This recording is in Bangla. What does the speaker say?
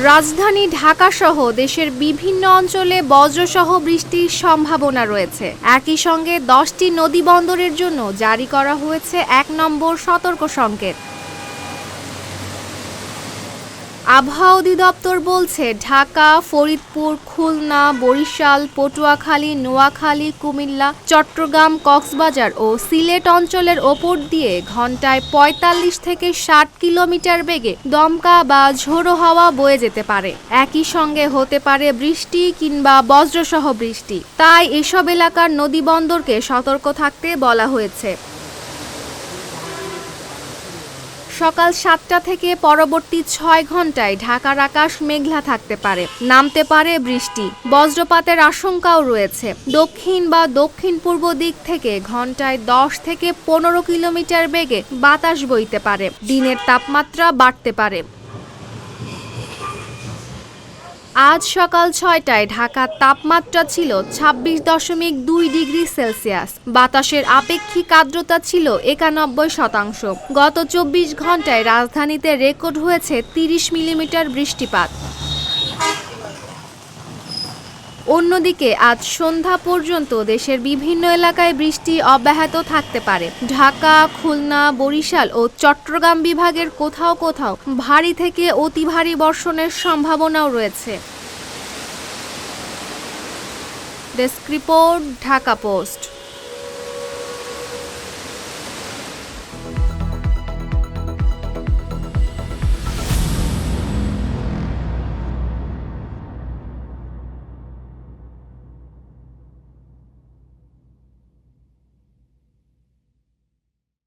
রাজধানী ঢাকাসহ দেশের বিভিন্ন অঞ্চলে বজ্রসহ বৃষ্টির সম্ভাবনা রয়েছে। একই সঙ্গে 10টি নদীবন্দরের জন্য জারি করা হয়েছে 1 নম্বর সতর্ক সংকেত। আবহাওয়া অধিদপ্তর বলছে, ঢাকা, ফরিদপুর, খুলনা, বরিশাল, পটুয়াখালী, নোয়াখালী, কুমিল্লা, চট্টগ্রাম, কক্সবাজার ও সিলেট অঞ্চলের ওপর দিয়ে ঘন্টায় ৪৫ থেকে ৬০ কিলোমিটার বেগে দমকা বা ঝোড়ো হাওয়া বয়ে যেতে পারে। একই সঙ্গে হতে পারে বৃষ্টি কিংবা বজ্রসহ বৃষ্টি। তাই এসব এলাকার নদীবন্দরকে সতর্ক থাকতে বলা হয়েছে। সকাল ৭টা থেকে পরবর্তী ৬ ঘন্টায় ঢাকার আকাশ মেঘলা থাকতে পারে, নামতে পারে বৃষ্টি, বজ্রপাতের আশঙ্কাও রয়েছে। দক্ষিণ বা দক্ষিণ পূর্ব দিক থেকে ঘন্টায় ১০ থেকে ১৫ কিলোমিটার বেগে বাতাস বইতে পারে। দিনের তাপমাত্রা বাড়তে পারে। আজ সকাল ৬টায় ঢাকার তাপমাত্রা ছিল ২৬.২ ডিগ্রি সেলসিয়াস। বাতাসের আপেক্ষিক আর্দ্রতা ছিল ৯১%। গত ২৪ ঘন্টায় রাজধানীতে রেকর্ড হয়েছে ৩০ মিলিমিটার বৃষ্টিপাত। অন্যদিকে আজ সন্ধ্যা পর্যন্ত দেশের বিভিন্ন এলাকায় বৃষ্টি অব্যাহত থাকতে পারে। ঢাকা, খুলনা, বরিশাল ও চট্টগ্রাম বিভাগের কোথাও কোথাও ভারী থেকে অতি ভারী বর্ষণের সম্ভাবনাও রয়েছে। Desk report, Dhaka post.